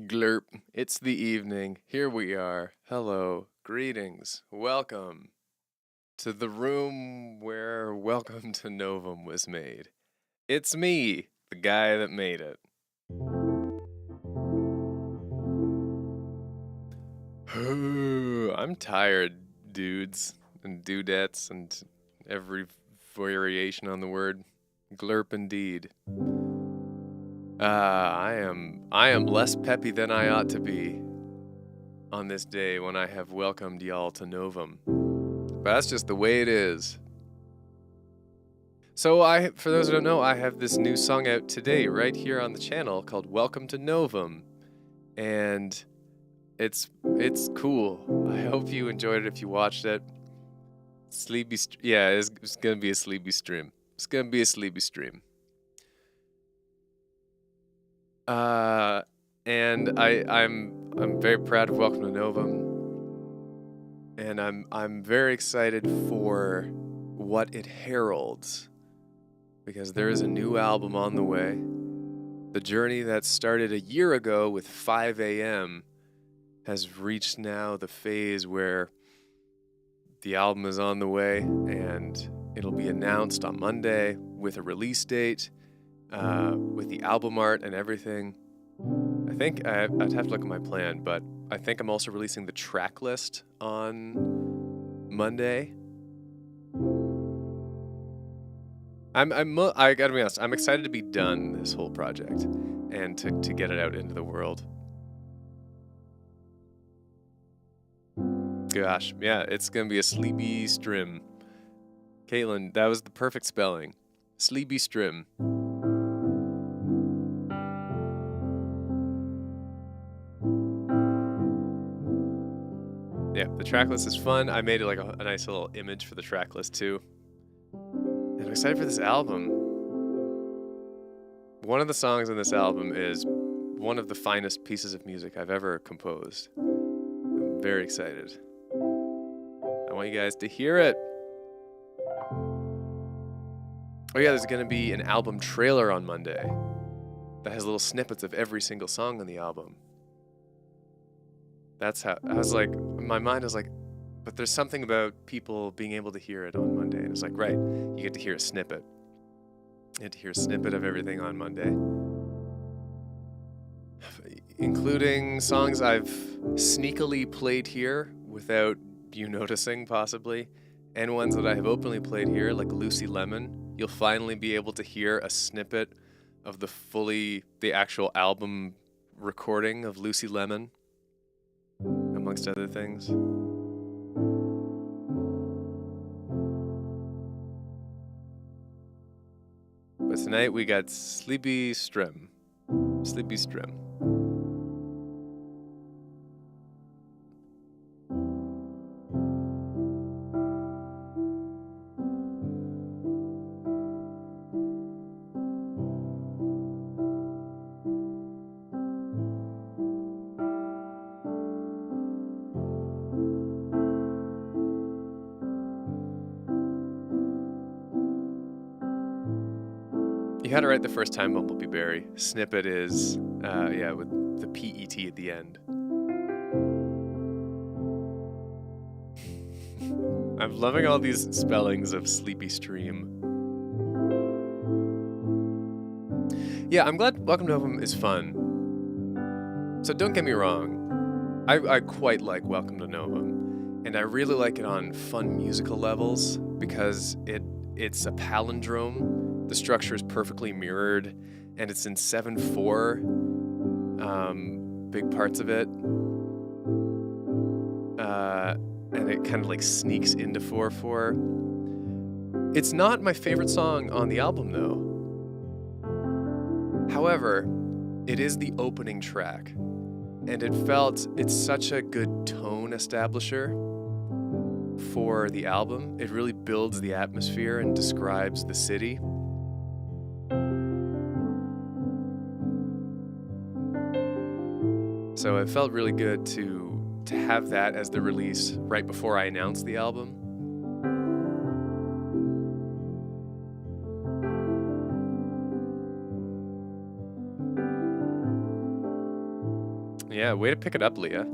Glurp, it's the evening. Here we are. Hello, greetings, welcome to the room where Welcome to Novum was made. It's me, the guy that made it. I'm tired, dudes and dudettes, and every variation on the word. Glurp indeed. I am less peppy than I ought to be on this day when I have welcomed y'all to Novum. But that's just the way it is. So for those who don't know, I have this new song out today right here on the channel called Welcome to Novum. And it's cool. I hope you enjoyed it if you watched it. Yeah, it's gonna be a sleepy stream. It's gonna be a sleepy stream. And I'm very proud of Welcome to Novum. And I'm very excited for what it heralds, because there is a new album on the way. The journey that started a year ago with 5 a.m. has reached now the phase where the album is on the way, and it'll be announced on Monday with a release date, with the album art and everything. I think I'd have to look at my plan, but I think I'm also releasing the track list on Monday. I gotta be honest, I'm excited to be done this whole project and to get it out into the world. Gosh, yeah, it's gonna be a sleepy strim. Caitlin, that was the perfect spelling. Sleepy strim. Yeah, the track list is fun. I made it like a nice little image for the track list too. And I'm excited for this album. One of the songs on this album is one of the finest pieces of music I've ever composed. I'm very excited. I want you guys to hear it. Oh yeah, there's gonna be an album trailer on Monday that has little snippets of every single song on the album. That's how, I was like, my mind was like, but there's something about people being able to hear it on Monday. And it's like, right, you get to hear a snippet. You get to hear a snippet of everything on Monday. Including songs I've sneakily played here without you noticing, possibly, and ones that I have openly played here, like Lucy Lemon. You'll finally be able to hear a snippet of the actual album recording of Lucy Lemon, amongst other things. But tonight we got Sleepy Strim. Sleepy Strim. You had it right the first time, Bumblebee Berry. Snippet is, yeah, with the PET at the end. I'm loving all these spellings of Sleepy Stream. Yeah, I'm glad Welcome to Novum is fun. So don't get me wrong, I quite like Welcome to Novum, and I really like it on fun musical levels because it's a palindrome. The structure is perfectly mirrored, and it's in 7/4, big parts of it. And it kind of like sneaks into 4/4. It's not my favorite song on the album, though. However, it is the opening track, and it's such a good tone establisher for the album. It really builds the atmosphere and describes the city. So it felt really good to have that as the release right before I announced the album. Yeah, way to pick it up, Leah.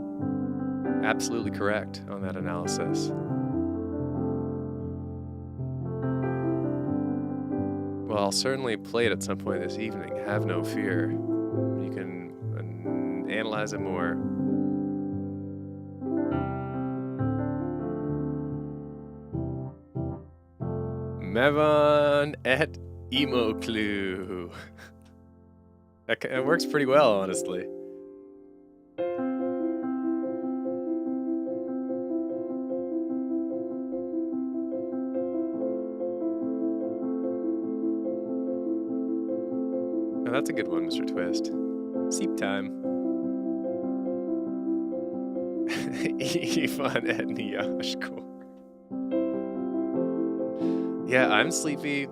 Absolutely correct on that analysis. Well, I'll certainly play it at some point this evening. Have no fear. You can analyze it more. Mevon et Emo Clue. That works pretty well, honestly. Oh, that's a good one, Mr. Twist. Seep time. Ivan et Niashkor. Yeah, I'm sleepy.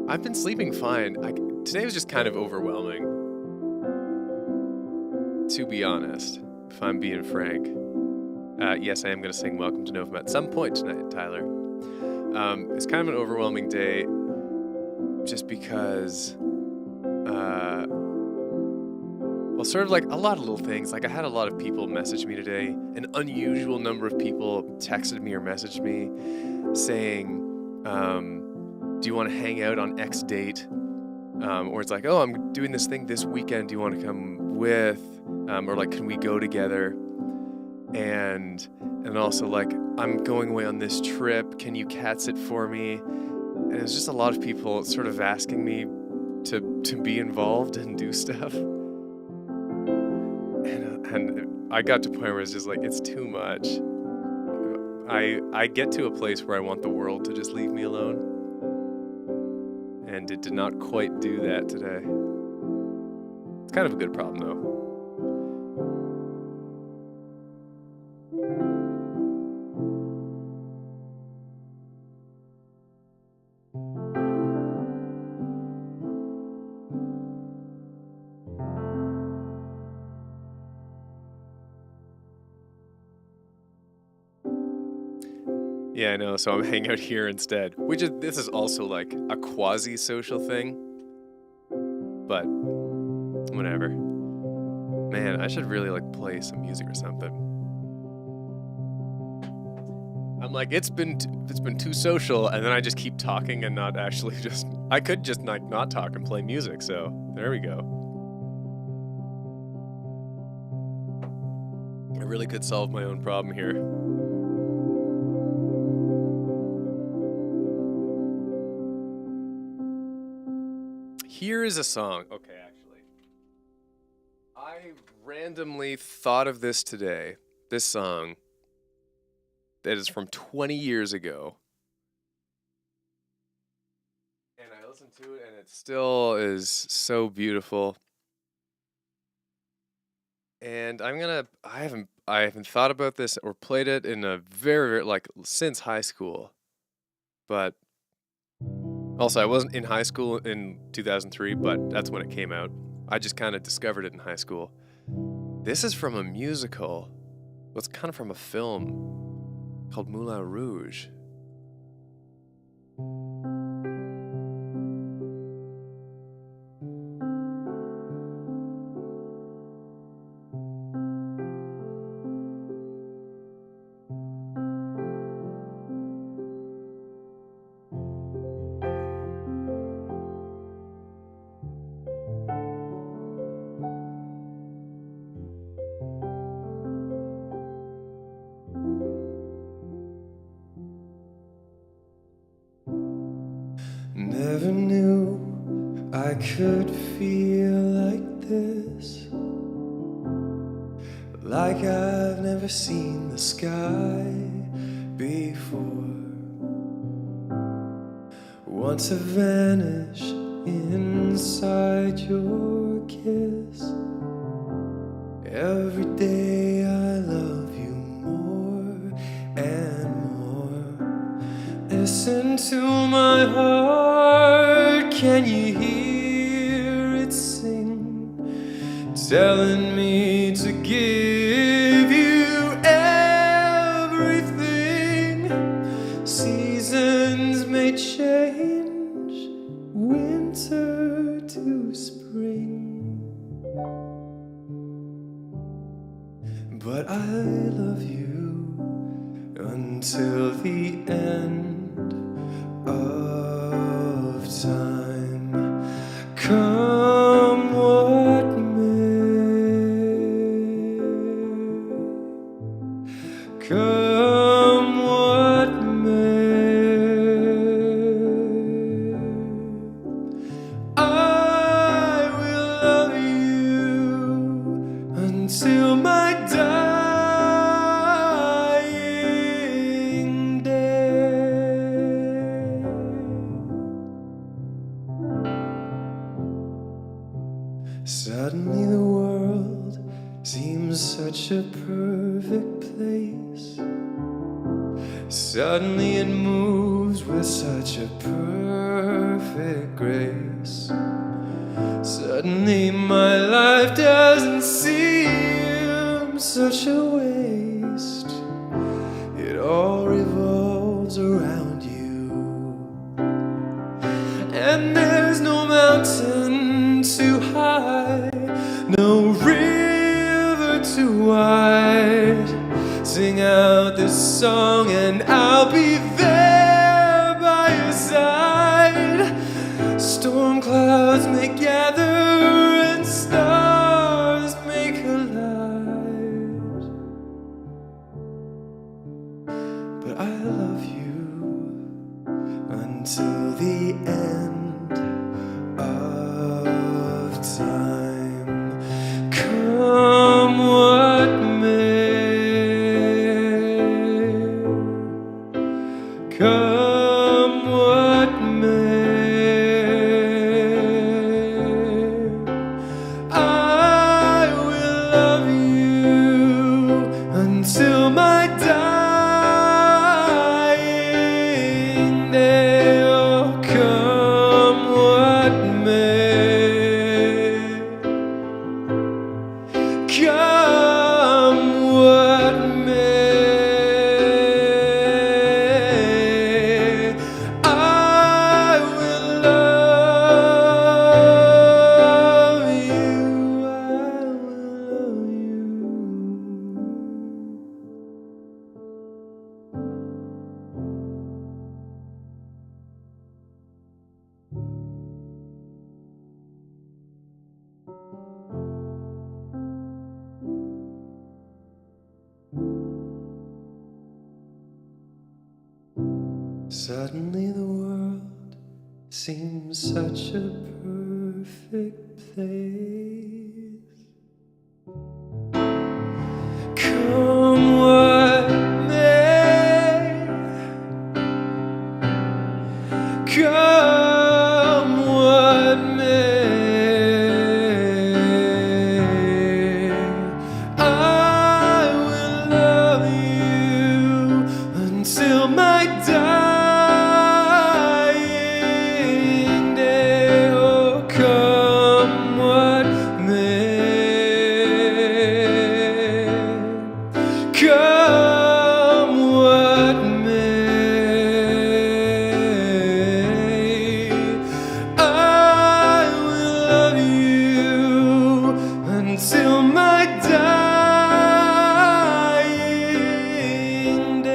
I've been sleeping fine. Today was just kind of overwhelming, to be honest, if I'm being frank. Yes, I am going to sing Welcome to Novum at some point tonight, Tyler. It's kind of an overwhelming day just because, well, sort of like a lot of little things. Like I had a lot of people message me today. An unusual number of people texted me or messaged me saying, do you want to hang out on X date? Or it's like, oh, I'm doing this thing this weekend. Do you want to come with? Or like, can we go together? And also like, I'm going away on this trip. Can you cat sit for me? And it was just a lot of people sort of asking me to be involved and do stuff. And I got to a point where it's just like, it's too much. I get to a place where I want the world to just leave me alone. And it did not quite do that today. It's kind of a good problem, though. Yeah, I know, so I'm hanging out here instead. This is also like a quasi-social thing. But, whatever. Man, I should really like play some music or something. I'm like, it's been too social, and then I just keep talking and not actually I could just like not talk and play music, so there we go. I really could solve my own problem here. Here is a song. Okay, actually. I randomly thought of this today. This song that is from 20 years ago. And I listened to it and it still is so beautiful. And I haven't thought about this or played it in a very like since high school. But also, I wasn't in high school in 2003, but that's when it came out. I just kind of discovered it in high school. This is from a musical. Well, it's kind of from a film called Moulin Rouge. Never knew I could feel like this, like I've never seen the sky before. Once I vanish inside your kiss, every day I love you more and more. Listen to my heart, can you hear it sing? Telling me to give you everything. Seasons may change, winter to spring, but I love you until the end of time. Come what may, come what may. Suddenly the world seems such a perfect place. Suddenly it moves with such a perfect grace. Suddenly my life doesn't seem such a waste. It all revolves around you. And there's no mountain too high, no river too wide. Sing out this song and I'll be there by your side. Storm clouds may gather and stars may collide, but I love you until the end of time. Come what may, come what may, I will love you until my dying day. Oh, come what may, come what may, I will love you, I will love you. Suddenly the world seems such a perfect place. Come what may, come what may, I will love you until my dying day. Oh, come what may, come what may, I will love you until my dying day.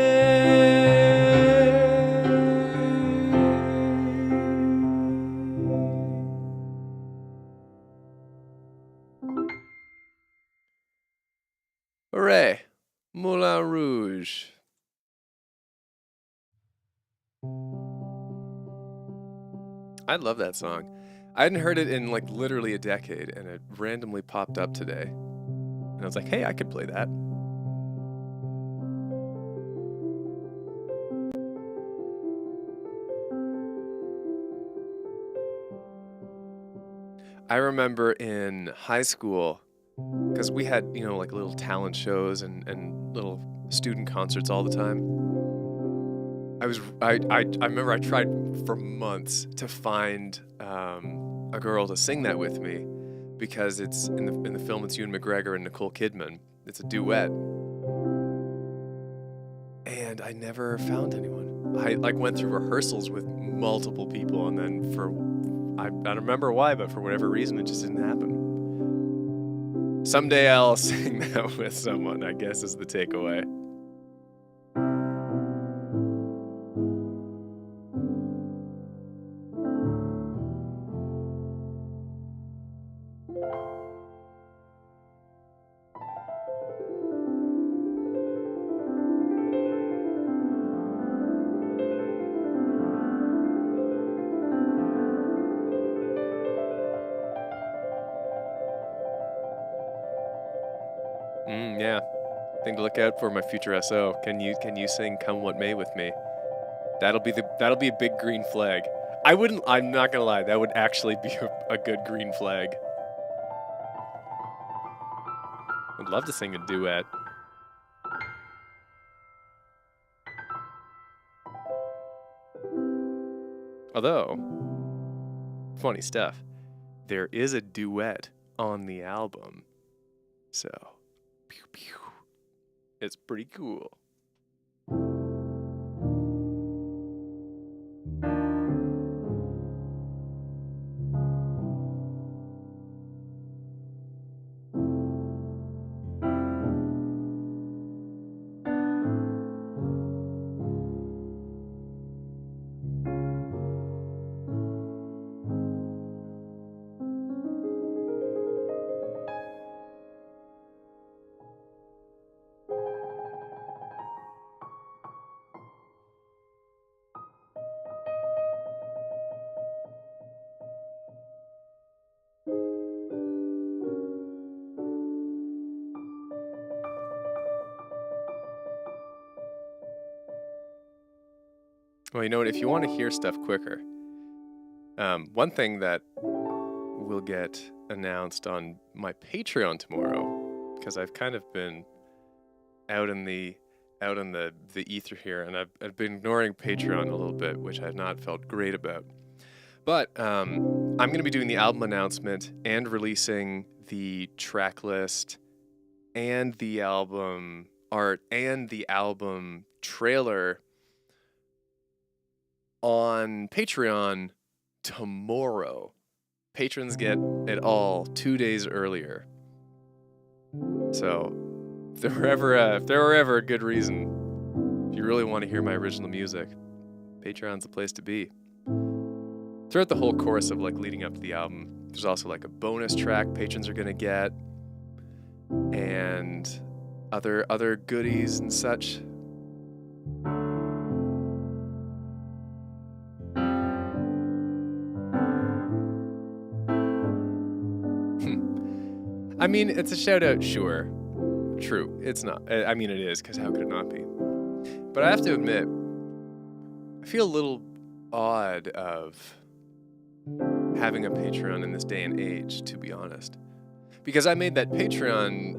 Hooray! Moulin Rouge. I love that song. I hadn't heard it in like literally a decade, and it randomly popped up today. And I was like, hey, I could play that. I remember in high school, because we had, you know, like little talent shows and little student concerts all the time. I remember I tried for months to find a girl to sing that with me, because it's in the film it's Ewan McGregor and Nicole Kidman. It's a duet, and I never found anyone. I like went through rehearsals with multiple people, and then I don't remember why, but for whatever reason it just didn't happen. Someday I'll sing that with someone, I guess, is the takeaway. Yeah. Thing to look out for my future SO. Can you sing "Come What May" with me? That'll be a big green flag. I'm not gonna lie, that would actually be a good green flag. I'd love to sing a duet. Although, funny stuff, there is a duet on the album. So, pew, pew. It's pretty cool. Well, you know what? If you want to hear stuff quicker, one thing that will get announced on my Patreon tomorrow, because I've kind of been out in the ether here, and I've been ignoring Patreon a little bit, which I've not felt great about. But I'm going to be doing the album announcement and releasing the track list and the album art and the album trailer on Patreon tomorrow. Patrons get it all 2 days earlier. So, if there were ever a good reason, if you really want to hear my original music, Patreon's the place to be. Throughout the whole course of like leading up to the album, there's also like a bonus track patrons are gonna get, and other goodies and such. I mean, it's a shout out, sure. True, it's not. I mean, it is, because how could it not be? But I have to admit, I feel a little odd of having a Patreon in this day and age, to be honest. Because I made that Patreon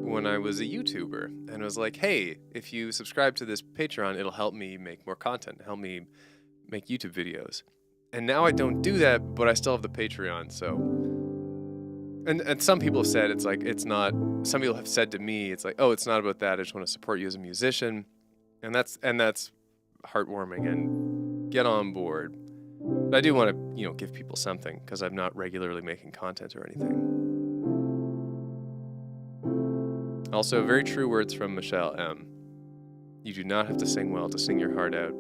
when I was a YouTuber, and I was like, hey, if you subscribe to this Patreon, it'll help me make more content, help me make YouTube videos. And now I don't do that, but I still have the Patreon, so... And some people have said some people have said to me, it's like, oh, it's not about that, I just want to support you as a musician. And that's heartwarming, and get on board. But I do want to, give people something, because I'm not regularly making content or anything. Also, very true words from Michelle M. You do not have to sing well to sing your heart out.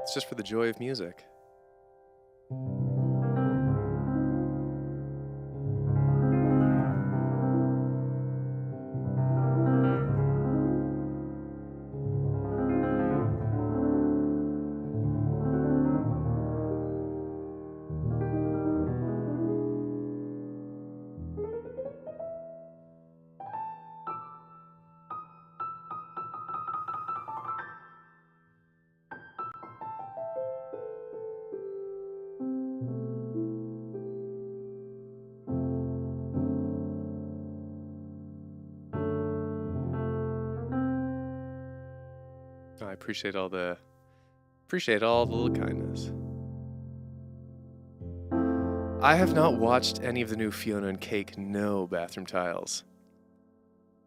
It's just for the joy of music. I appreciate all the little kindness. I have not watched any of the new Fiona and Cake No bathroom tiles,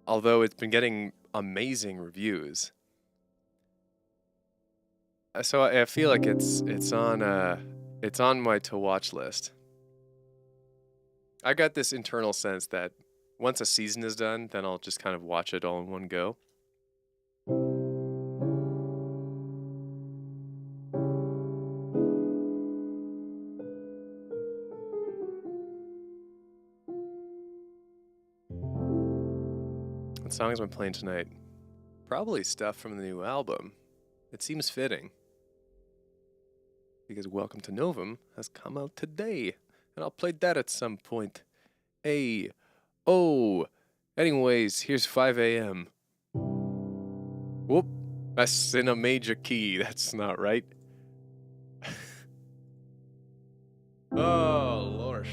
although it's been getting amazing reviews. So I feel like it's on my to watch list. I got this internal sense that once a season is done, then I'll just kind of watch it all in one go. What songs am I playing tonight? Probably stuff from the new album. It seems fitting, because Welcome to Novum has come out today, and I'll play that at some point. Anyways, here's 5 a.m. Whoop, that's in a major key. That's not right. Oh, Lord.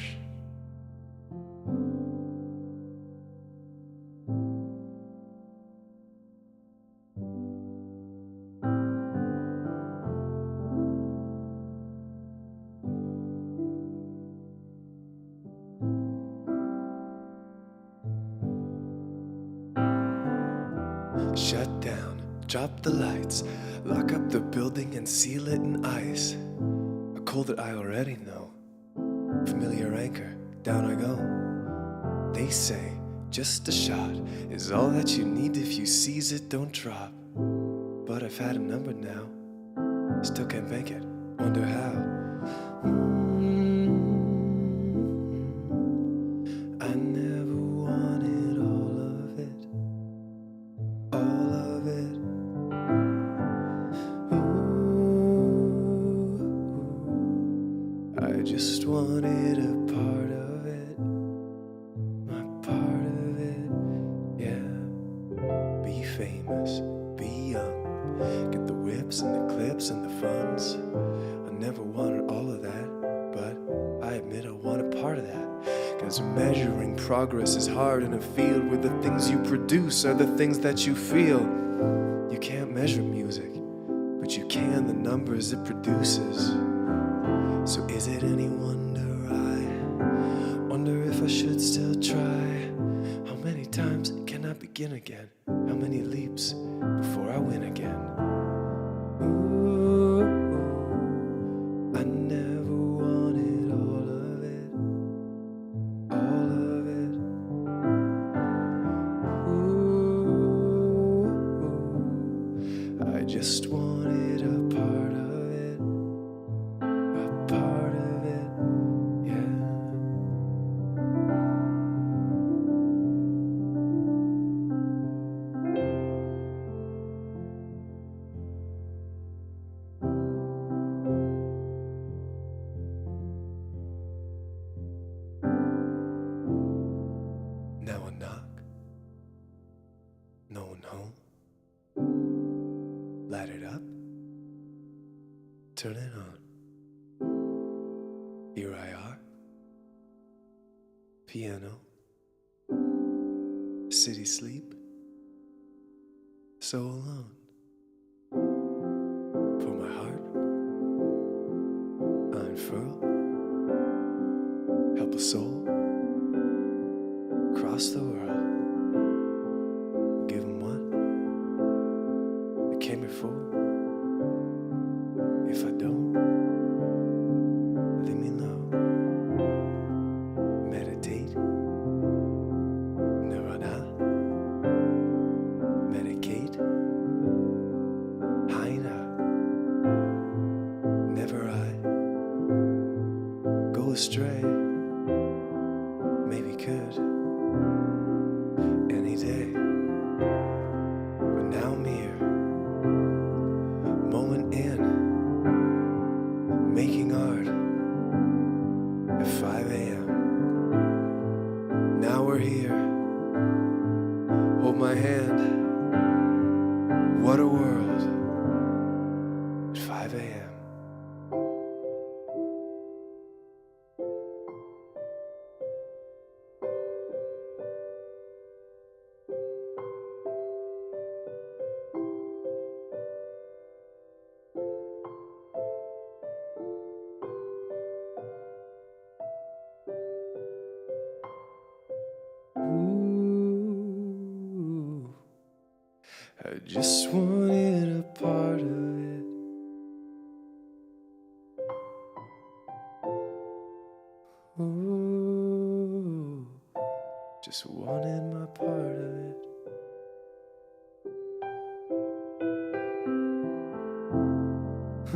Shut down, drop the lights, lock up the building and seal it in ice. A cold that I already know. Familiar anchor, down I go. They say just a shot is all that you need. If you seize it, don't drop. But I've had a number now, still can't make it, wonder how. I never wanted all of it, all of it. Ooh, I just wanted a part of it, my part of it, yeah. Be famous, be young, get the whips and the clips and the funds. I never wanted all of that, but I admit I want a part of that. Cause measuring progress is hard in a field where the things you produce are the things that you feel. You can't measure music, but you can the numbers it produces. So is it any wonder I wonder if I should still try? How many times can I begin again? How many leaps before I win again? Ooh, I never wanted all of it, all of it. Ooh, I just wanted a part of it, a part of it, yeah. Now a knock, no one home. Light it up, turn it on. Here I are, piano, city sleep, so alone. For my heart, I unfurl, help a soul cross the world. Give 'em what they came here for. If I don't, leave me low. Meditate, nirvana, medicate, hyena. Never I go astray. Maybe could any day, but now I'm here, moment in, making art at 5 a.m. Now we're here, hold my hand, what a world, at 5 a.m. Ooh, I just wanted a part of it. Ooh, just wanted my part of it.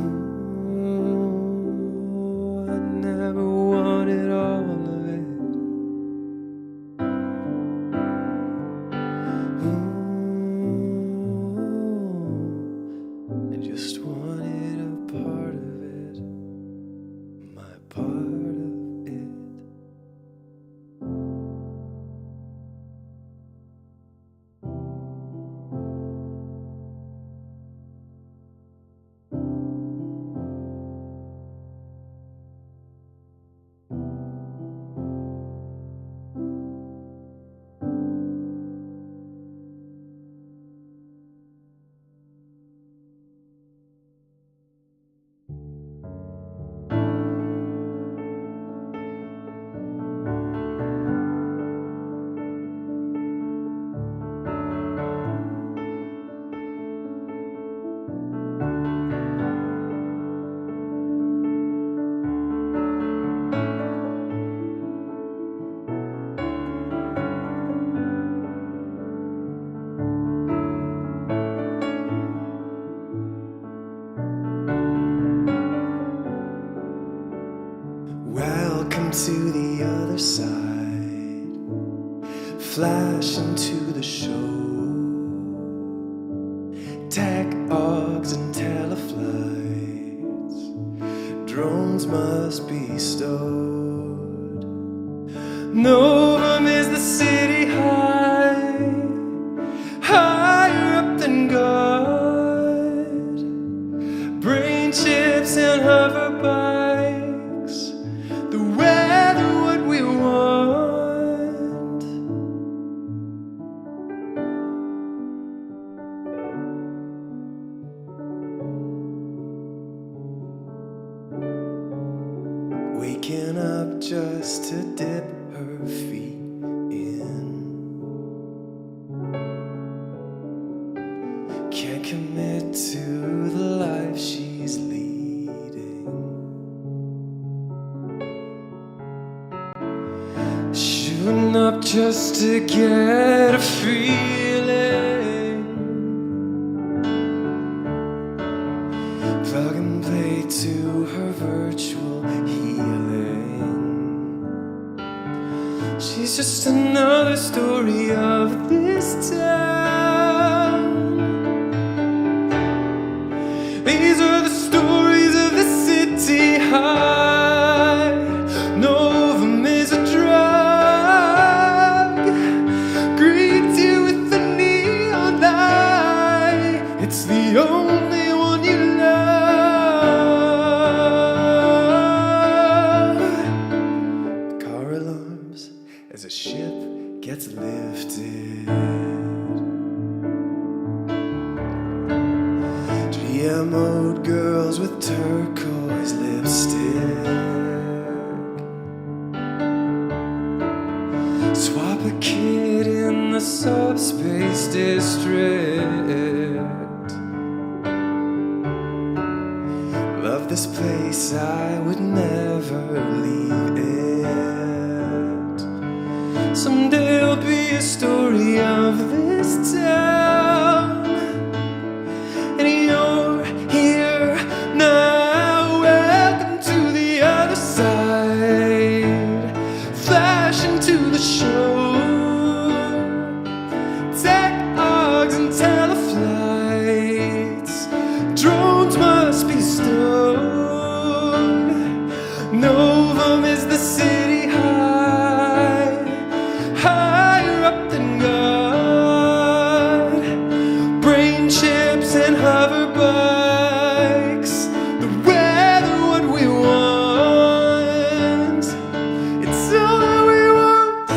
Ooh, I never wanted all of it. Ooh, I just wanted a part of it, my part of it. to the other side, flash into the show. Tech ogs and teleflights, drones must be stowed. Novum is the city high, higher up than God. Brain chips and hover bikes, the weather what we want. Waking up just to dip her feet in. Can't commit to the life she's leading. Shooting up just to get a feeling. Plug and play to her virtual healing. She's just another story of this town. These are the stories of the city high. Novum is a drug, greets you with the neon light. It's the only one you love. Car alarms as a ship gets lifted. GMO'd girls with turquoise lipstick. Swap a kid in the subspace district. Love this place, I would never leave it. Someday there'll be a story of this town, and you're here now. Welcome to the other side, flash into the show. Tech ogs and teleflights, drones must be stowed. Novum is the city high, higher up than God. Brain chips and hover bikes, the weather what we want. It's all that we want.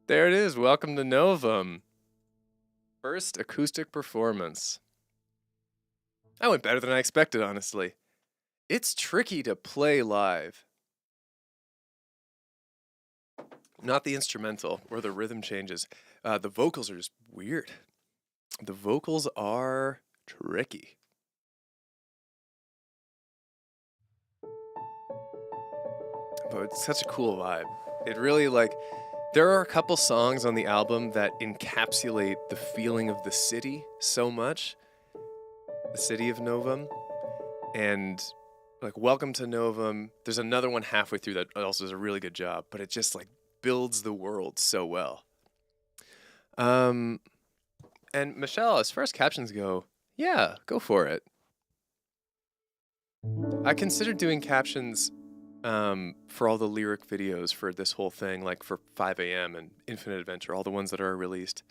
There it is. Welcome to Novum. First acoustic performance. That went better than I expected, honestly. It's tricky to play live. Not the instrumental or the rhythm changes. The vocals are just weird. The vocals are tricky. But it's such a cool vibe. It really, there are a couple songs on the album that encapsulate the feeling of the city so much. The city of Novum. And Welcome to Novum. There's another one halfway through that also does a really good job, but it just builds the world so well. And Michelle, as far as captions go, yeah, go for it. I considered doing captions for all the lyric videos for this whole thing, for 5 a.m. and Infinite Adventure, all the ones that are released.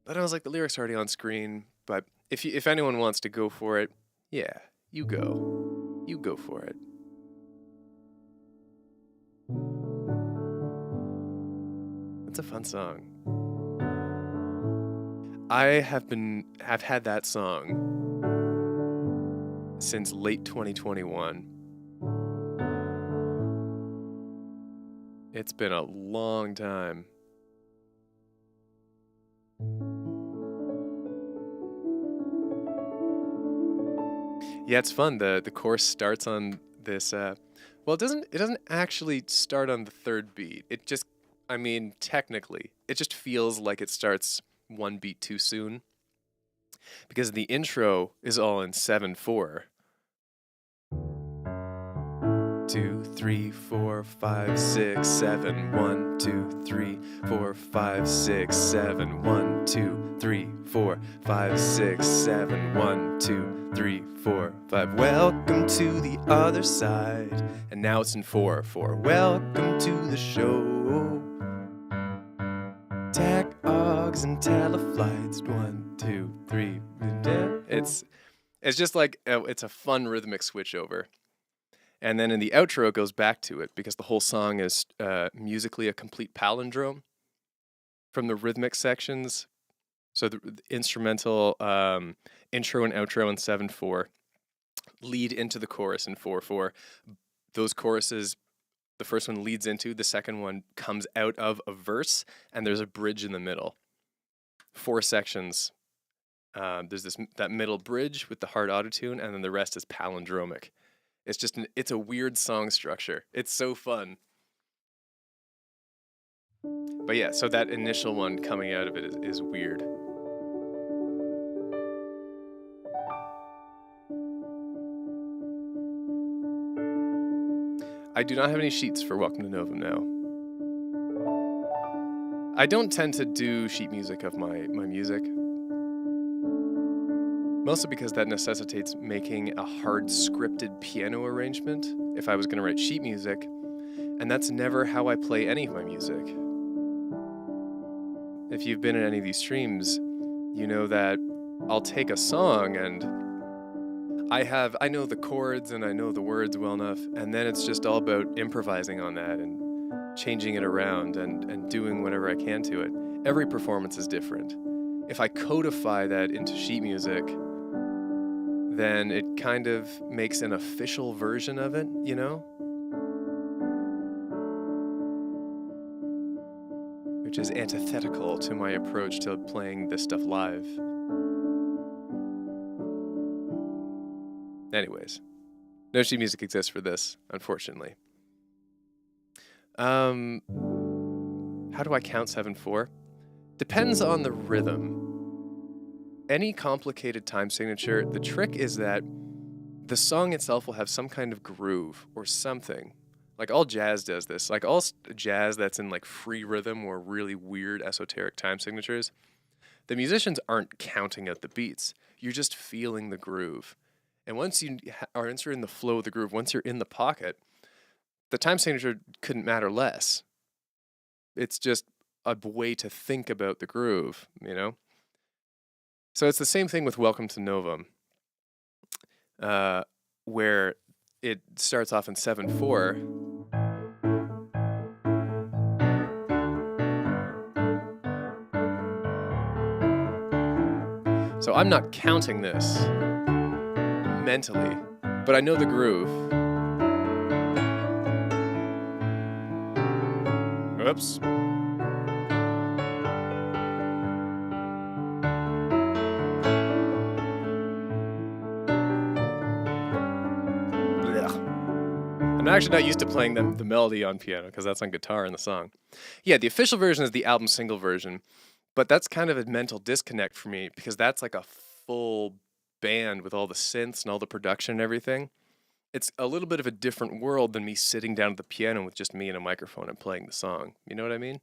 But I was like, the lyrics are already on screen. But if anyone wants to go for it, yeah, you go. You go for it. It's a fun song. I have had that song since late 2021. It's been a long time. Yeah, it's fun. The chorus starts on this well, it doesn't actually start on the third beat. It just, I mean, technically, it just feels like it starts one beat too soon because the intro is all in 7/4. 2, 3, 4, 5, 6, 7, 1, 2, 3, 4, 5, 6, 7, 1, 2, 3, 4, 5, 6, 7, 1, 2, 3, 4, 5. Welcome to the other side. And now it's in 4/4. Welcome to the show. Tech Ogs and Teleflights. 1, 2, 3. It's just like it's a fun rhythmic switchover. And then in the outro, it goes back to it because the whole song is musically a complete palindrome from the rhythmic sections. So the instrumental intro and outro in 7/4 lead into the chorus in 4/4. Those choruses, the first one leads into, the second one comes out of a verse, and there's a bridge in the middle. 4 sections. There's that middle bridge with the hard autotune, and then the rest is palindromic. It's a weird song structure. It's so fun. But yeah, so that initial one coming out of it is weird. I do not have any sheets for Welcome to Novum now. I don't tend to do sheet music of my music. Mostly because that necessitates making a hard scripted piano arrangement if I was going to write sheet music, and that's never how I play any of my music. If you've been in any of these streams, you know that I'll take a song and I know the chords and I know the words well enough, and then it's just all about improvising on that and changing it around and doing whatever I can to it. Every performance is different. If I codify that into sheet music, then it kind of makes an official version of it, you know? Which is antithetical to my approach to playing this stuff live. Anyways, no sheet music exists for this, unfortunately. How do I count 7/4? Depends on the rhythm. Any complicated time signature, the trick is that the song itself will have some kind of groove or something. Like all jazz does this. Like all jazz that's in like free rhythm or really weird esoteric time signatures, the musicians aren't counting out the beats. You're just feeling the groove. And once you are in the flow of the groove, once you're in the pocket, the time signature couldn't matter less. It's just a way to think about the groove, you know? So it's the same thing with Welcome to Novum, where it starts off in 7/4. So I'm not counting this mentally, but I know the groove. Oops. I'm actually not used to playing the melody on piano because that's on guitar in the song. Yeah, the official version is the album single version, but that's kind of a mental disconnect for me because that's like a full band with all the synths and all the production and everything. It's a little bit of a different world than me sitting down at the piano with just me and a microphone and playing the song. You know what I mean?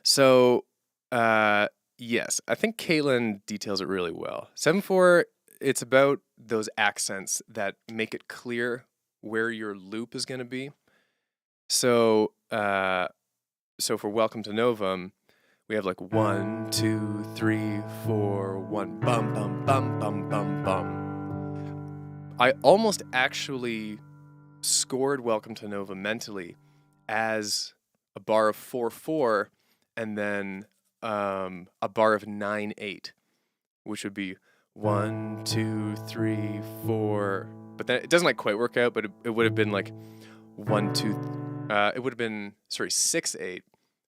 So, yes, I think Caitlin details it really well. 7/4, it's about those accents that make it clear where your loop is going to be. So, for Welcome to Novum, we have like 1, 2, 3, 4, 1, bum, bum, bum, bum, bum, bum. I almost actually scored Welcome to Novum mentally as a bar of 4/4 and then a bar of 9/8, which would be 1, 2, 3, 4. But then it doesn't like quite work out, but it would have been like 1, 2, it would have been, 6, 8.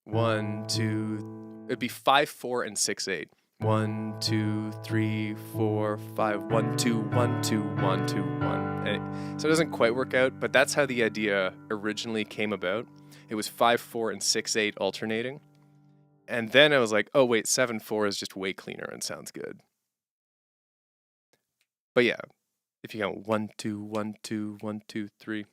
1, 2, it'd be 5, 4, and 6, 8. 1, 2, 3, 4, 5, 1, 2, 1, 2, 1, 2, 1. So it doesn't quite work out, but that's how the idea originally came about. It was 5, 4, and 6, 8 alternating. And then I was like, oh wait, 7, 4 is just way cleaner and sounds good. But yeah, if you count 1, 2, 1, 2, 1, 2, 3.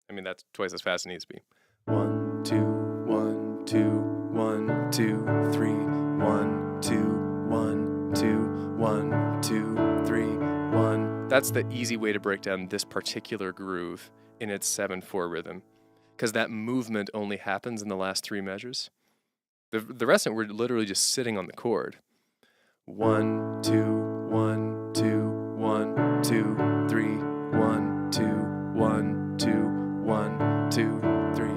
I mean, that's twice as fast as it needs to be. 1, 2, 1, 2, 1, 2, 3, 1, 2, 1, 2, 1, 2, 3, 1. That's the easy way to break down this particular groove in its 7/4 rhythm, because that movement only happens in the last 3 measures. The rest of it, we're literally just sitting on the chord. 1, 2, 1, 2, 1, 2, 3, 1, 2, 1, 2, 1, 2, 3.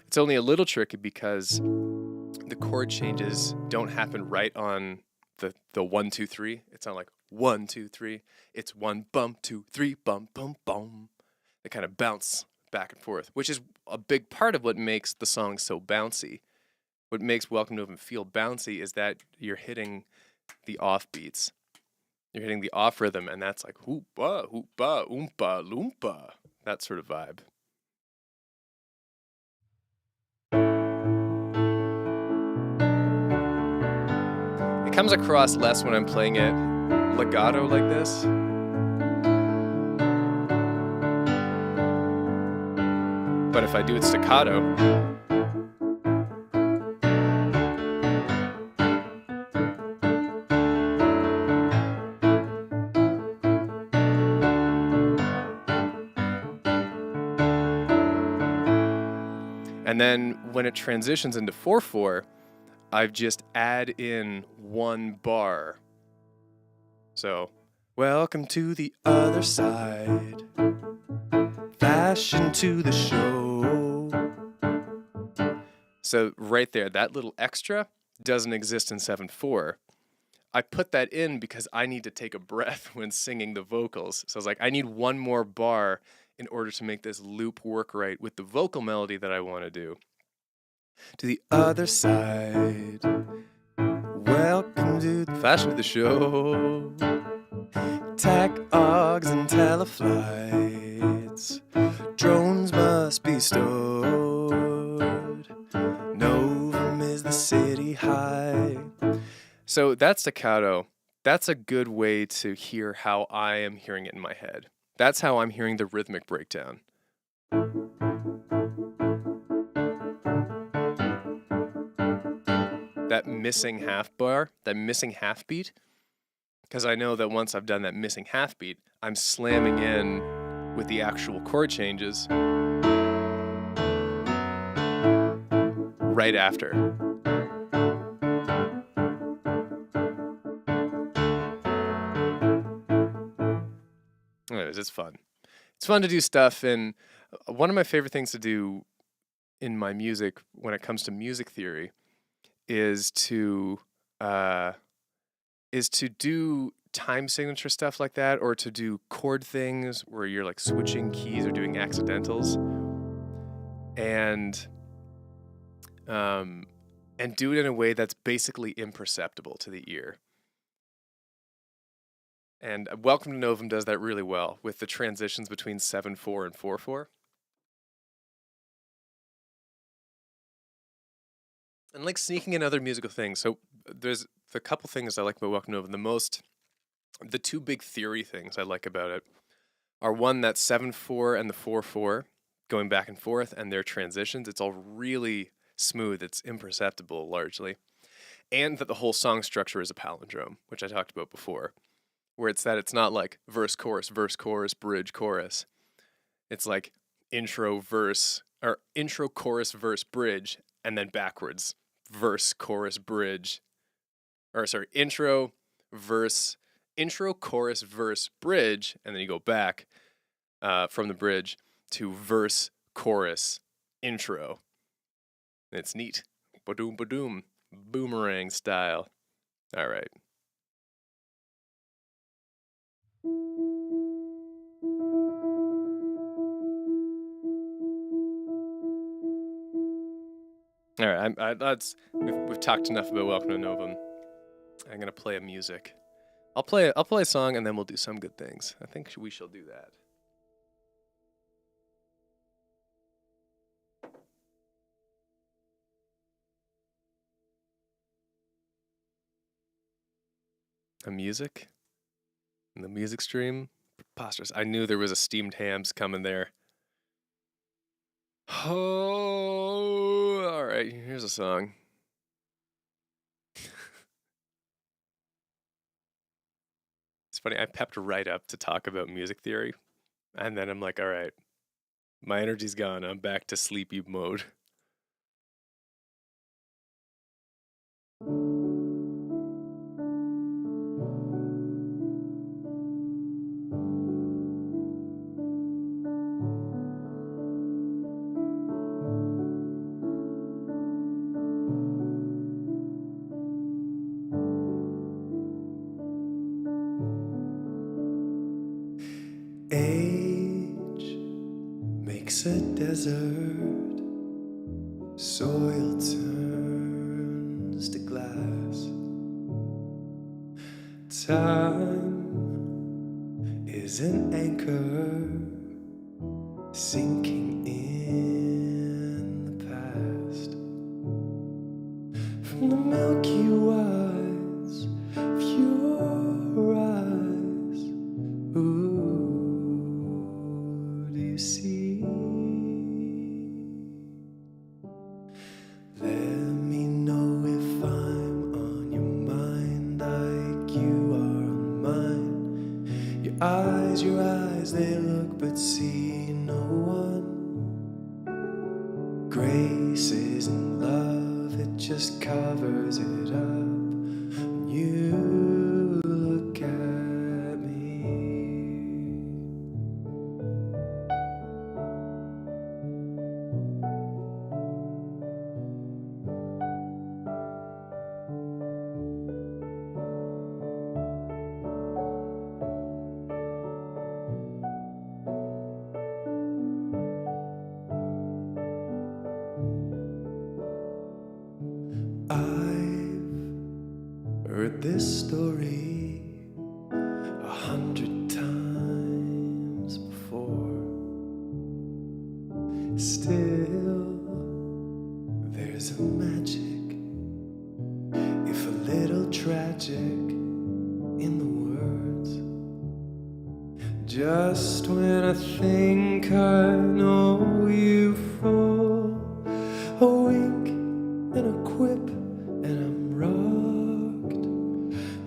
It's only a little tricky because the chord changes don't happen right on the 1, 2, 3. It's not like 1, 2, 3. It's 1 bump, 2, 3 bump, bump, bum. They kind of bounce back and forth, which is a big part of what makes the song so bouncy. What makes Welcome to Novum feel bouncy is that you're hitting the off beats. You're hitting the off rhythm, and that's like hoopah, hoopah, oompa, loompa. That sort of vibe. It comes across less when I'm playing it legato like this. But if I do it staccato, and then when it transitions into 4/4, I just add in 1 bar. So, welcome to the other side, fashion to the show. So right there, that little extra doesn't exist in 7/4. I put that in because I need to take a breath when singing the vocals. So I was like, I need 1 more bar in order to make this loop work right with the vocal melody that I want to do. To the other side, welcome to the fashion of the show. Tac augs and teleflights, drones must be stored. Novum is the city high. So that's staccato. That's a good way to hear how I am hearing it in my head. That's how I'm hearing the rhythmic breakdown. That missing half bar, that missing half beat, because I know that once I've done that missing half beat, I'm slamming in with the actual chord changes right after. Anyways, it's fun. It's fun to do stuff, and one of my favorite things to do in my music when it comes to music theory is to do time signature stuff like that, or to do chord things where you're like switching keys or doing accidentals, and do it in a way that's basically imperceptible to the ear. And Welcome to Novum does that really well with the transitions between 7/4 and 4/4. And like sneaking in other musical things. So there's the couple things I like about Welcome to Novum. The 2 big theory things I like about it are, one, that 7/4 and the 4/4 going back and forth and their transitions. It's all really smooth. It's imperceptible largely. And that the whole song structure is a palindrome, which I talked about before, where it's not like verse, chorus, bridge, chorus. It's like intro, verse, or intro, chorus, verse, bridge, and then backwards. Verse, chorus, bridge. Or sorry, intro, chorus, verse, bridge, and then you go back from the bridge to verse, chorus, intro. And it's neat. Ba-doom, ba-doom. Boomerang style. All right. All right, we've talked enough about Welcome to Novum. I'm gonna play a music. I'll play a song and then we'll do some good things. I think we shall do that. A music? In the music stream? Preposterous. I knew there was a steamed hams coming there. Oh, all right, here's a song. It's funny, I pepped right up to talk about music theory, and then I'm like, all right, my energy's gone. I'm back to sleepy mode. Age makes a desert, soil turns to glass. Time is an anchor sinking in the past. From the milky whites of your eyes, ooh, do you see? Let me know if I'm on your mind like you are on mine. Your eyes, they look but see no one. Grace isn't love, it just covers it up. When you look at me, I've heard this story 100 times before. Still, there's a magic, if a little tragic, in the words. Just when I think I know you fall, a wink and a quip and I'm rocked.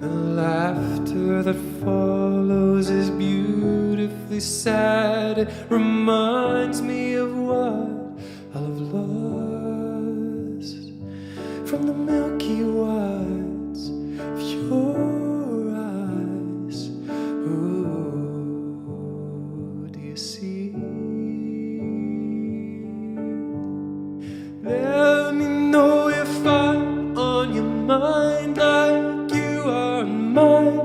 The laughter that follows is beautifully sad. It reminds me of what I'll have lost from the milky whites of your eyes. Ooh, do you see? Let me know if I'm on your mind like you are on mine.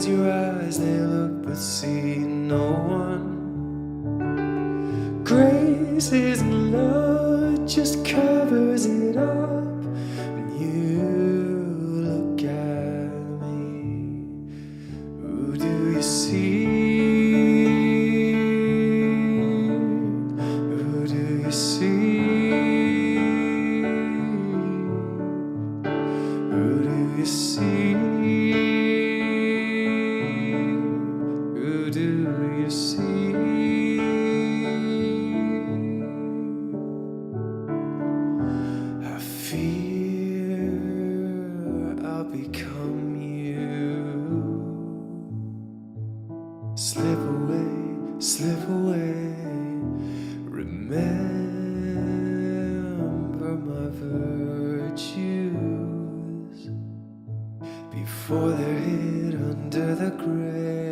Your eyes, they look but see no one. Grace isn't love, it just covers it up. When you look at me, who do you see? Who do you see? Who do you see? Who do you see? I fear I'll become you. Slip away, slip away. Remember my virtues before they're hid under the grave.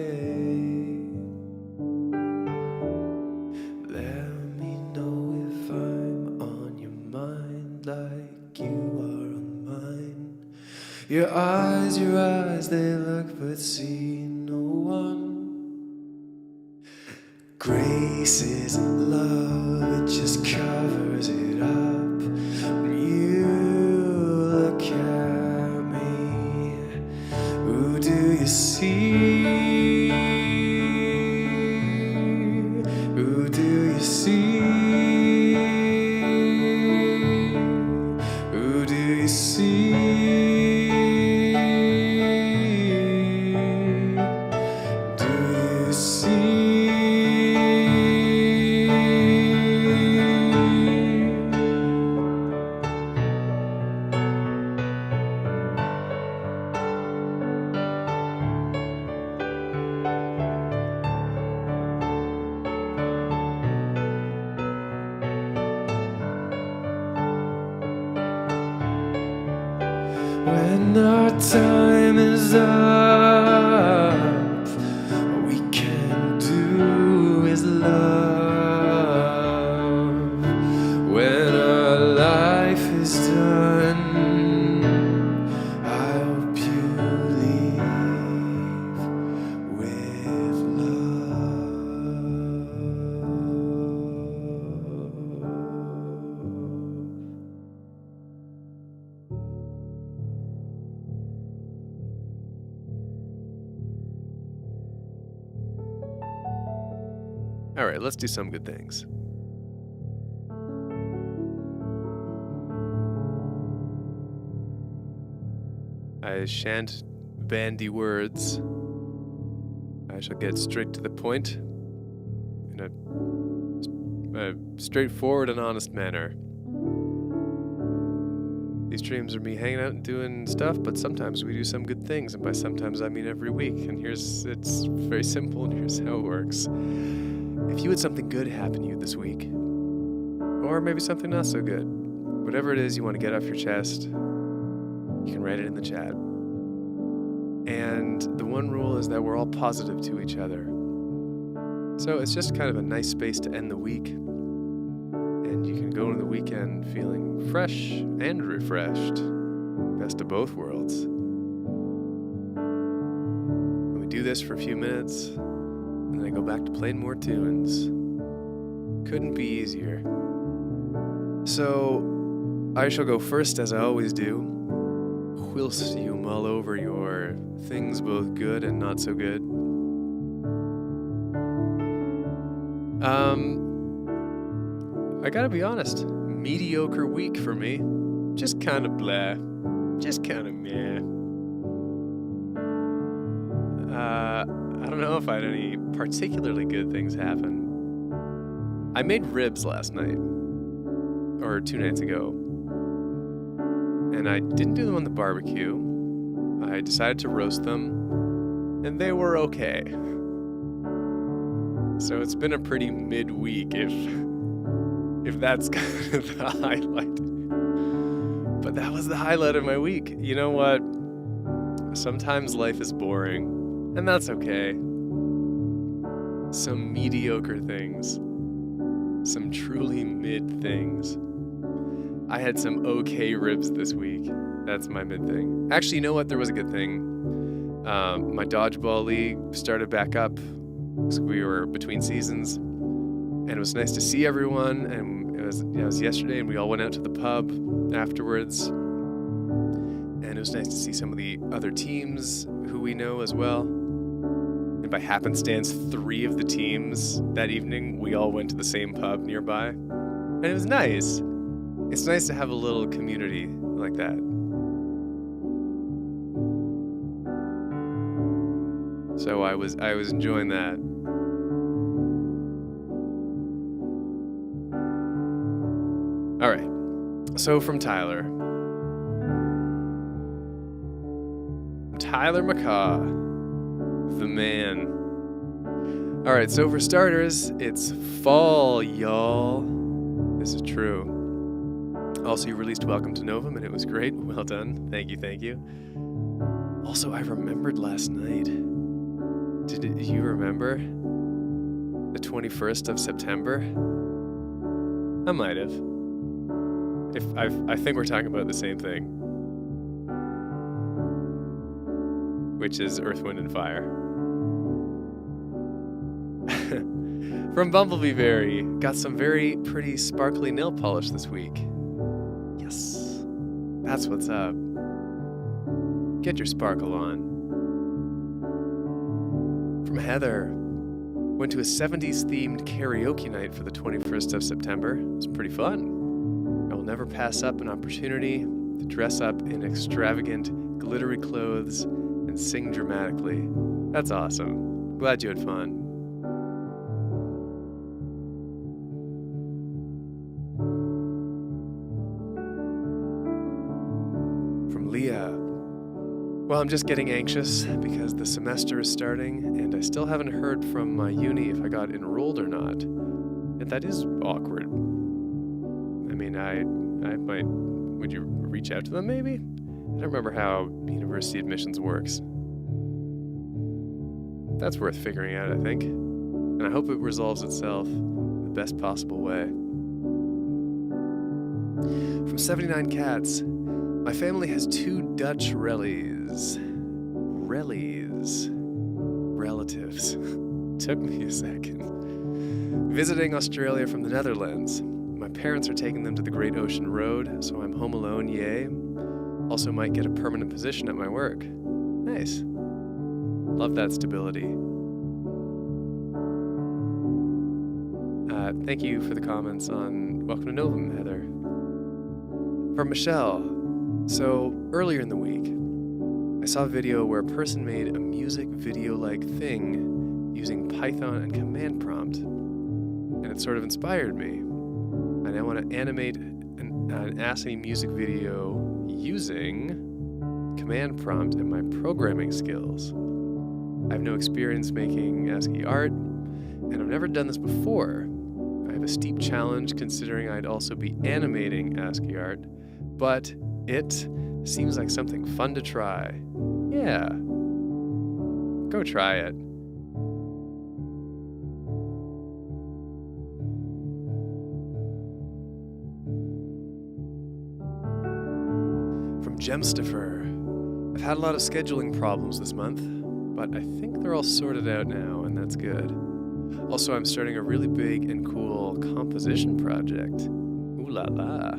Let me know if I'm on your mind like you are on mine. Your eyes, they look but see no one. Grace isn't love, it just covers it up. You look at me. Who do you see? Who do you see? Who do you see? Do you see? When our time is up, all we can do is love. When our life is done, I hope you leave with love. All right, let's do some good things. I shan't bandy words. I shall get straight to the point in a straightforward and honest manner. These streams are me hanging out and doing stuff, but sometimes we do some good things, and by sometimes I mean every week. And it's very simple, and here's how it works. If you had something good happen to you this week, or maybe something not so good, whatever it is you want to get off your chest, you can write it in the chat. And the one rule is that we're all positive to each other. So it's just kind of a nice space to end the week. And you can go into the weekend feeling fresh and refreshed. Best of both worlds. And we do this for a few minutes, and then I go back to playing more tunes. Couldn't be easier. So I shall go first, as I always do, whilst you mull over your things both good and not so good. I gotta be honest, mediocre week for me. Just kind of blah. Just kind of meh. I don't know if I had any particularly good things happen. I made ribs last night, or 2 nights ago. And I didn't do them on the barbecue. I decided to roast them, and they were okay. So it's been a pretty mid-week, if that's kind of the highlight. But that was the highlight of my week. You know what? Sometimes life is boring, and that's okay. Some mediocre things. Some truly mid things. I had some okay ribs this week. That's my mid thing. Actually, you know what? There was a good thing. My dodgeball league started back up. So we were between seasons, and it was nice to see everyone. And it was yesterday, and we all went out to the pub afterwards. And it was nice to see some of the other teams who we know as well. And by happenstance, 3 of the teams that evening, we all went to the same pub nearby. And it was nice. It's nice to have a little community like that. So I was enjoying that. All right. So from Tyler McCaw, the man. All right. So for starters, it's fall, y'all. This is true. Also, you released Welcome to Novum, and it was great. Well done. Thank you. Also, I remembered last night. Did you remember the 21st of September? I might have. I think we're talking about the same thing, which is Earth, Wind, and Fire. From Bumblebee Berry, got some very pretty sparkly nail polish this week. That's what's up. Get your sparkle on. From Heather. Went to a 70s themed karaoke night for the 21st of September. It was pretty fun. I will never pass up an opportunity to dress up in extravagant, glittery clothes and sing dramatically. That's awesome. Glad you had fun. From Leah. Well, I'm just getting anxious because the semester is starting and I still haven't heard from my uni if I got enrolled or not. And that is awkward. I mean, I might... Would you reach out to them, maybe? I don't remember how university admissions works. That's worth figuring out, I think. And I hope it resolves itself in the best possible way. From 79 Cats. My family has 2 Dutch relatives. Relatives. Took me a second. Visiting Australia from the Netherlands. My parents are taking them to the Great Ocean Road, so I'm home alone, yay. Also might get a permanent position at my work. Nice. Love that stability. Thank you for the comments on Welcome to Novum, Heather. From Michelle. So, earlier in the week, I saw a video where a person made a music video-like thing using Python and command prompt, and it sort of inspired me. And I want to animate an ASCII music video using command prompt and my programming skills. I have no experience making ASCII art, and I've never done this before. I have a steep challenge considering I'd also be animating ASCII art, but it seems like something fun to try. Yeah. Go try it. From Gemstifer. I've had a lot of scheduling problems this month, but I think they're all sorted out now, and that's good. Also, I'm starting a really big and cool composition project. Ooh la la.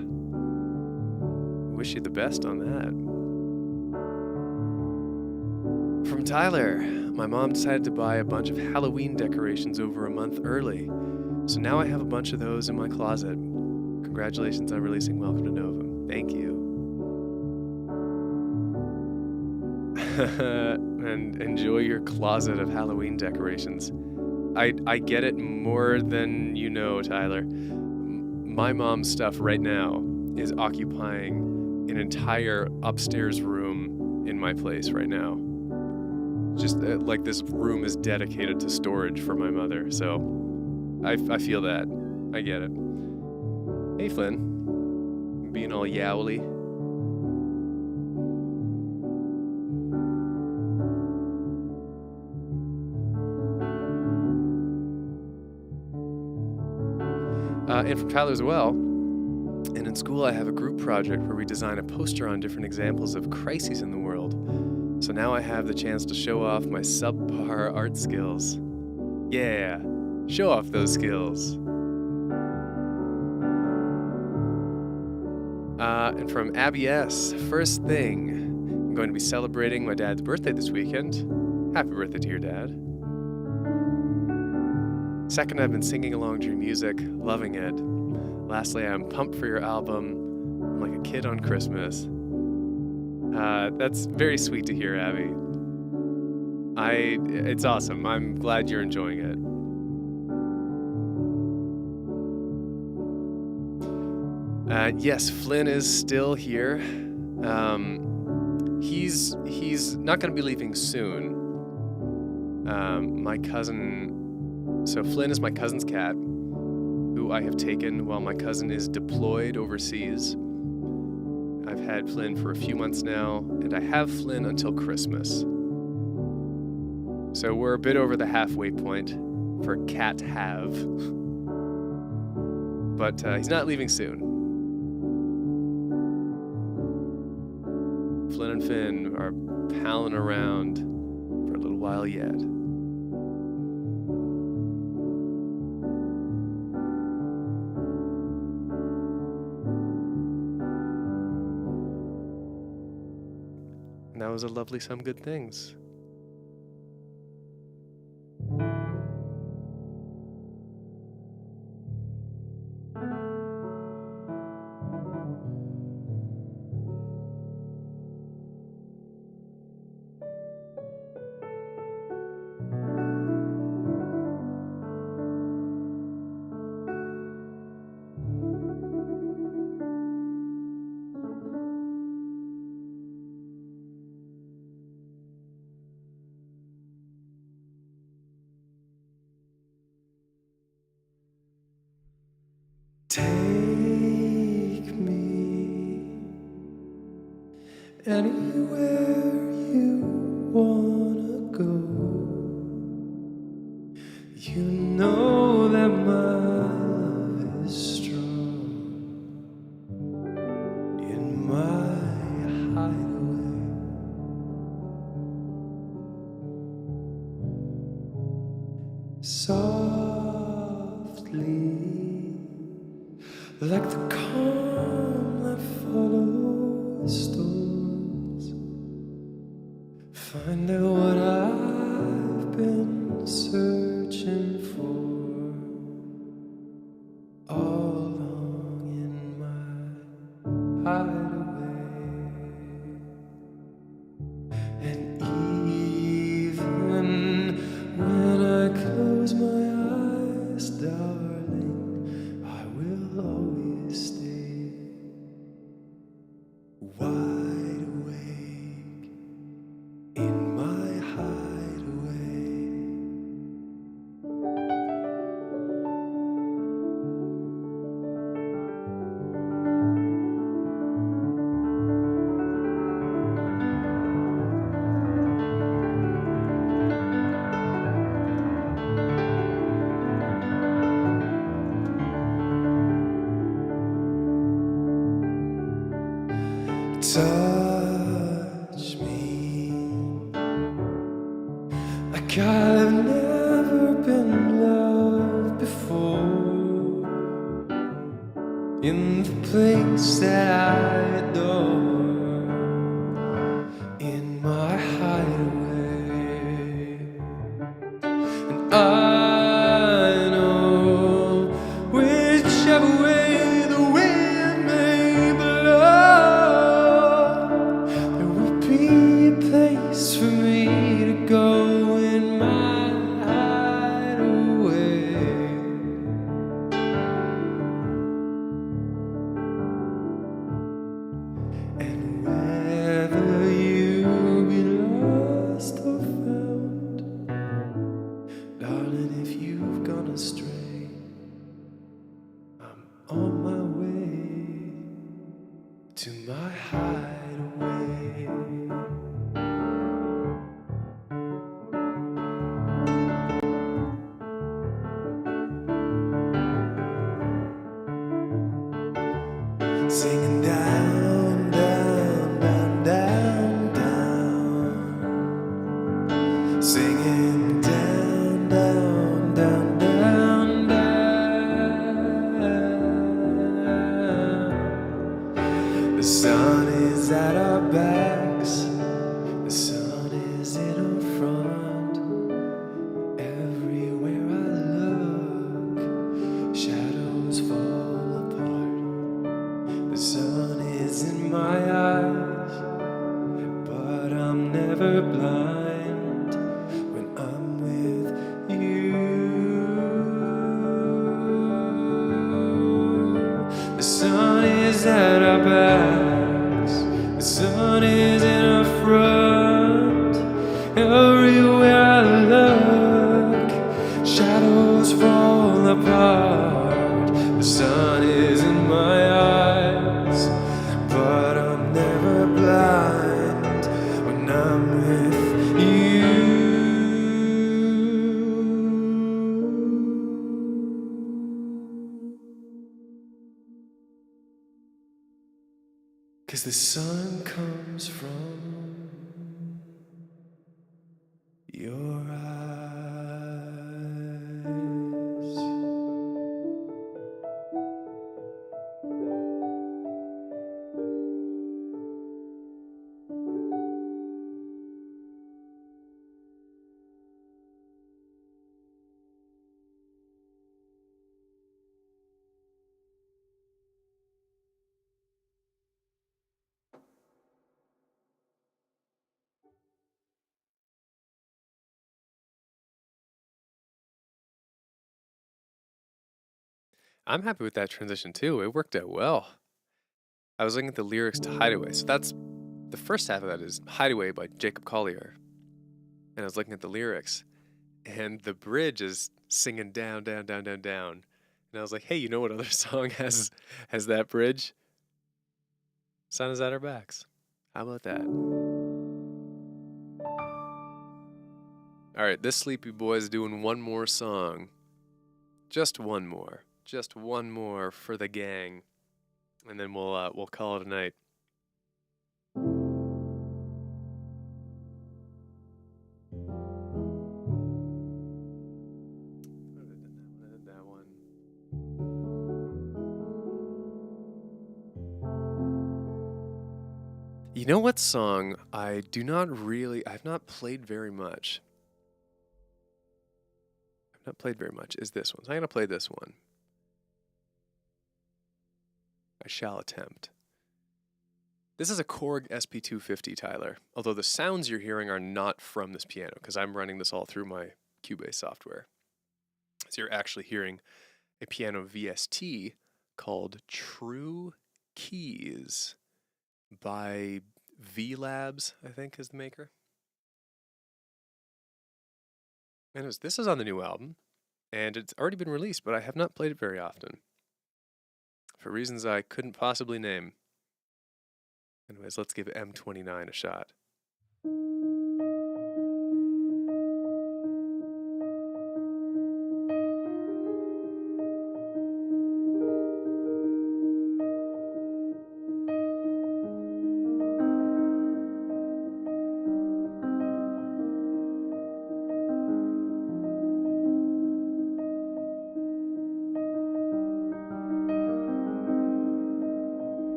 Wish you the best on that. From Tyler, my mom decided to buy a bunch of Halloween decorations over a month early, so now I have a bunch of those in my closet. Congratulations on releasing Welcome to Novum. Thank you. And enjoy your closet of Halloween decorations. I get it more than you know, Tyler. My mom's stuff right now is occupying an entire upstairs room in my place right now. Just like this room is dedicated to storage for my mother, so I feel that. I get it. Hey, Flynn. Being all yowly. And from Tyler as well. And in school, I have a group project where we design a poster on different examples of crises in the world. So now I have the chance to show off my subpar art skills. Yeah, show off those skills. And from Abby S. First thing, I'm going to be celebrating my dad's birthday this weekend. Happy birthday to your dad. Second, I've been singing along to your music, loving it. Lastly, I'm pumped for your album. I'm like a kid on Christmas. That's very sweet to hear, Abby. It's awesome. I'm glad you're enjoying it. Yes, Flynn is still here. He's not going to be leaving soon. My cousin... So Flynn is my cousin's cat, who I have taken while my cousin is deployed overseas. I've had Flynn for a few months now, and I have Flynn until Christmas. So we're a bit over the halfway point for cat have. But he's not leaving soon. Flynn and Finn are palling around for a little while yet. that was a lovely Some Good Things. Take me anywhere you wanna go. You know that my love is strong in my hideaway. Softly, like the calm that follows storms, find out what I've been searching for all along in my hideaway. And even when I close my eyes, darling, I will always stay wide awake in my hideaway. Touch me like I've never been loved before, in the place that I adore, in my hideaway. And I know whichever way the wind may blow, there will be a place for me to go in my hideaway. And whether you be lost or found, darling, if you've gone astray, I'm on my way to my hideaway. Singing down, down, down, down, down. Singing down, down, down, down, down. The sun is at our backs, the sun is in our front. Everywhere I look, shadows fall apart. The sun is in my eyes, but I'm never blind when I'm with you. The sun is at our backs, the sun is in our front. Everywhere I look, shadows fall apart. The sun is in my eyes, but I'm never blind when I'm with you. 'Cause the sun comes from your eyes. I'm happy with that transition too. It worked out well. I was looking at the lyrics to Hideaway. So that's the first half of that is Hideaway by Jacob Collier. And I was looking at the lyrics, and the bridge is singing down, down, down, down, down. And I was like, hey, you know what other song has that bridge? Sun is at our backs. How about that? All right, this sleepy boy is doing one more song. Just one more. Just one more for the gang. And then we'll call it a night. That one. You know what song I've not played very much. I've not played very much is this one. So I'm going to play this one. I shall attempt. This is a Korg SP250, Tyler. Although the sounds you're hearing are not from this piano because I'm running this all through my Cubase software. So you're actually hearing a piano VST called True Keys by V Labs, I think is the maker. Anyways, this is on the new album, and it's already been released, but I have not played it very often. For reasons I couldn't possibly name. Anyways, let's give M29 a shot.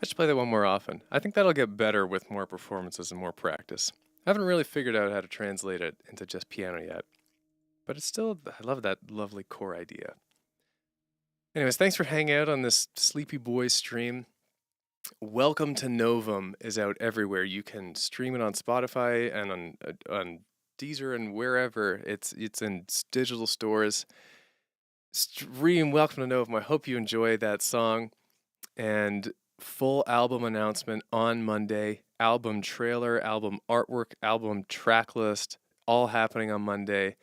I should play that one more often. I think that'll get better with more performances and more practice. I haven't really figured out how to translate it into just piano yet, but it's still, I love that lovely core idea. Anyways, thanks for hanging out on this Sleepy Boy stream. Welcome to Novum is out everywhere. You can stream it on Spotify and on Deezer and wherever. It's in digital stores. Stream Welcome to Novum. I hope you enjoy that song. And full album announcement on Monday. Album trailer, album artwork, album track list, all happening on Monday.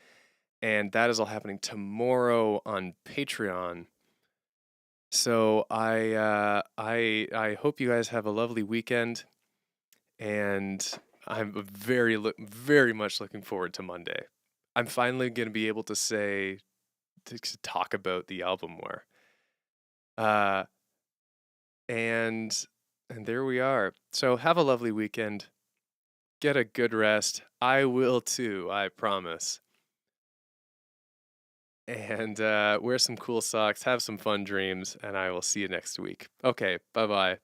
And that is all happening tomorrow on Patreon. So I hope you guys have a lovely weekend, and I'm very much looking forward to Monday. I'm finally going to be able to talk about the album more. And there we are. So have a lovely weekend. Get a good rest. I will too, I promise. And wear some cool socks, have some fun dreams, and I will see you next week. Okay, bye-bye.